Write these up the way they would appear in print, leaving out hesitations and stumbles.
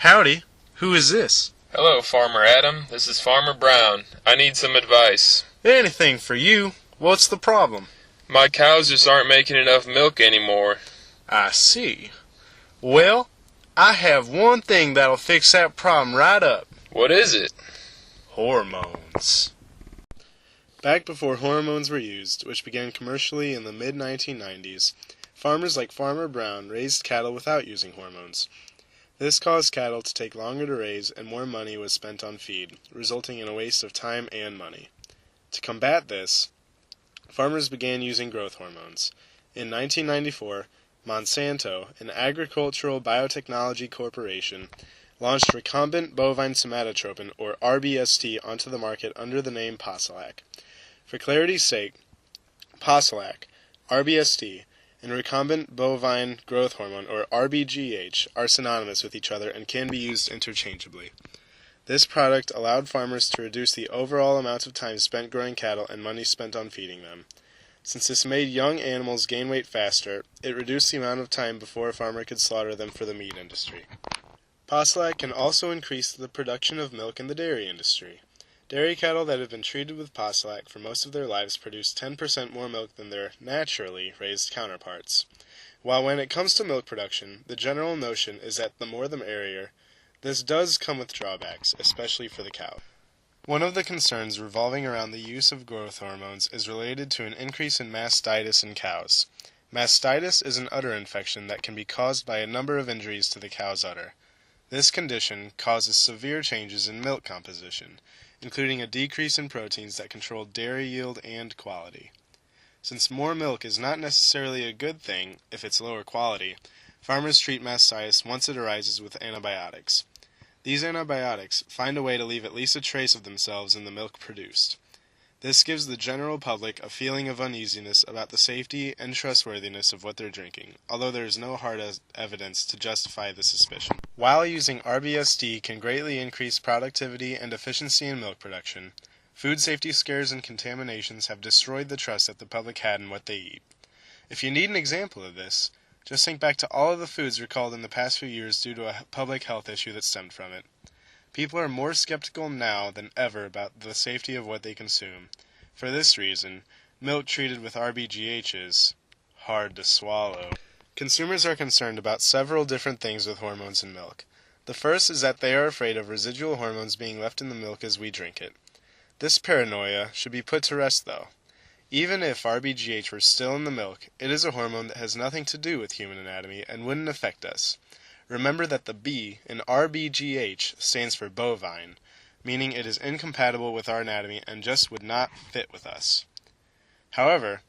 Howdy. Who is this? Hello, Farmer Adam. This is Farmer Brown. I need some advice. Anything for you. What's the problem? My cows just aren't making enough milk anymore. I see. Well, I have one thing that'll fix that problem right up. What is it? Hormones. Back before hormones were used, which began commercially in the mid-1990s, farmers like Farmer Brown raised cattle without using hormones. This caused cattle to take longer to raise and more money was spent on feed, resulting in a waste of time and money. To combat this, farmers began using growth hormones. In 1994, Monsanto, an agricultural biotechnology corporation, launched recombinant bovine somatotropin, or RBST, onto the market under the name Posilac. For clarity's sake, Posilac, RBST, and recombinant bovine growth hormone, or RBGH, are synonymous with each other and can be used interchangeably. This product allowed farmers to reduce the overall amount of time spent growing cattle and money spent on feeding them. Since this made young animals gain weight faster, it reduced the amount of time before a farmer could slaughter them for the meat industry. Posilac can also increase the production of milk in the dairy industry. Dairy cattle that have been treated with Posilac for most of their lives produce 10% more milk than their naturally raised counterparts. While when it comes to milk production, the general notion is that the more the merrier, this does come with drawbacks, especially for the cow. One of the concerns revolving around the use of growth hormones is related to an increase in mastitis in cows. Mastitis is an udder infection that can be caused by a number of injuries to the cow's udder. This condition causes severe changes in milk composition, including a decrease in proteins that control dairy yield and quality. Since more milk is not necessarily a good thing if it's lower quality, farmers treat mastitis once it arises with antibiotics. These antibiotics find a way to leave at least a trace of themselves in the milk produced. This gives the general public a feeling of uneasiness about the safety and trustworthiness of what they're drinking, although there is no hard evidence to justify the suspicion. While using RBSD can greatly increase productivity and efficiency in milk production, food safety scares and contaminations have destroyed the trust that the public had in what they eat. If you need an example of this, just think back to all of the foods recalled in the past few years due to a public health issue that stemmed from it. People are more skeptical now than ever about the safety of what they consume. For this reason, milk treated with RBGH is hard to swallow. Consumers are concerned about several different things with hormones in milk. The first is that they are afraid of residual hormones being left in the milk as we drink it. This paranoia should be put to rest, though. Even if RBGH were still in the milk, it is a hormone that has nothing to do with human anatomy and wouldn't affect us. Remember that the B in RBGH stands for bovine, meaning it is incompatible with our anatomy and just would not fit with us. However,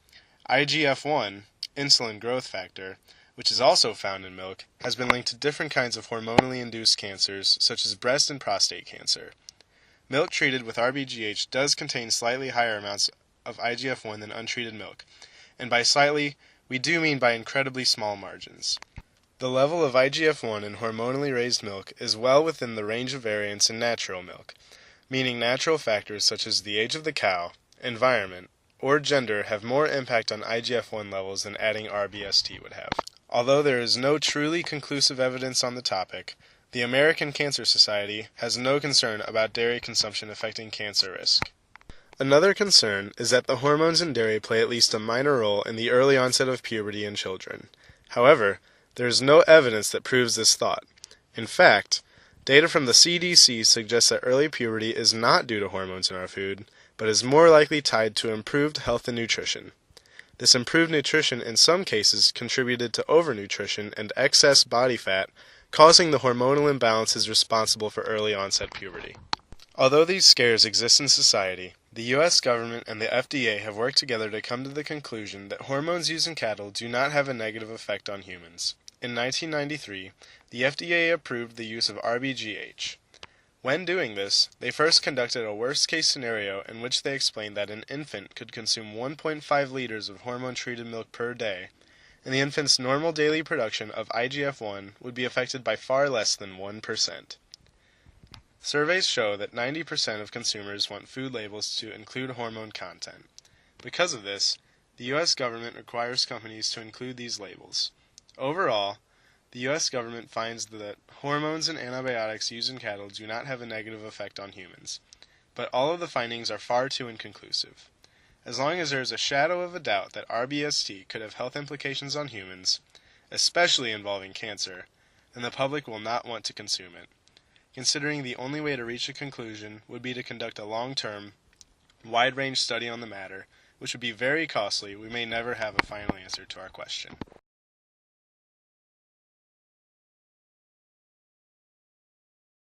IGF-1, insulin growth factor, which is also found in milk, has been linked to different kinds of hormonally induced cancers, such as breast and prostate cancer. Milk treated with RBGH does contain slightly higher amounts of IGF-1 than untreated milk, and by slightly, we do mean by incredibly small margins. The level of IGF-1 in hormonally raised milk is well within the range of variance in natural milk, meaning natural factors such as the age of the cow, environment, or gender have more impact on IGF-1 levels than adding RBST would have. Although there is no truly conclusive evidence on the topic, the American Cancer Society has no concern about dairy consumption affecting cancer risk. Another concern is that the hormones in dairy play at least a minor role in the early onset of puberty in children. However, there is no evidence that proves this thought. In fact, data from the CDC suggests that early puberty is not due to hormones in our food, but is more likely tied to improved health and nutrition. This improved nutrition in some cases contributed to overnutrition and excess body fat, causing the hormonal imbalances responsible for early onset puberty. Although these scares exist in society, the U.S. government and the FDA have worked together to come to the conclusion that hormones used in cattle do not have a negative effect on humans. In 1993, the FDA approved the use of RBGH. When doing this, they first conducted a worst-case scenario in which they explained that an infant could consume 1.5 liters of hormone-treated milk per day, and the infant's normal daily production of IGF-1 would be affected by far less than 1%. Surveys show that 90% of consumers want food labels to include hormone content. Because of this, the U.S. government requires companies to include these labels. Overall, the The U.S. government finds that hormones and antibiotics used in cattle do not have a negative effect on humans, but all of the findings are far too inconclusive. As long as there is a shadow of a doubt that RBST could have health implications on humans, especially involving cancer, then the public will not want to consume it. Considering the only way to reach a conclusion would be to conduct a long-term, wide-range study on the matter, which would be very costly, we may never have a final answer to our question.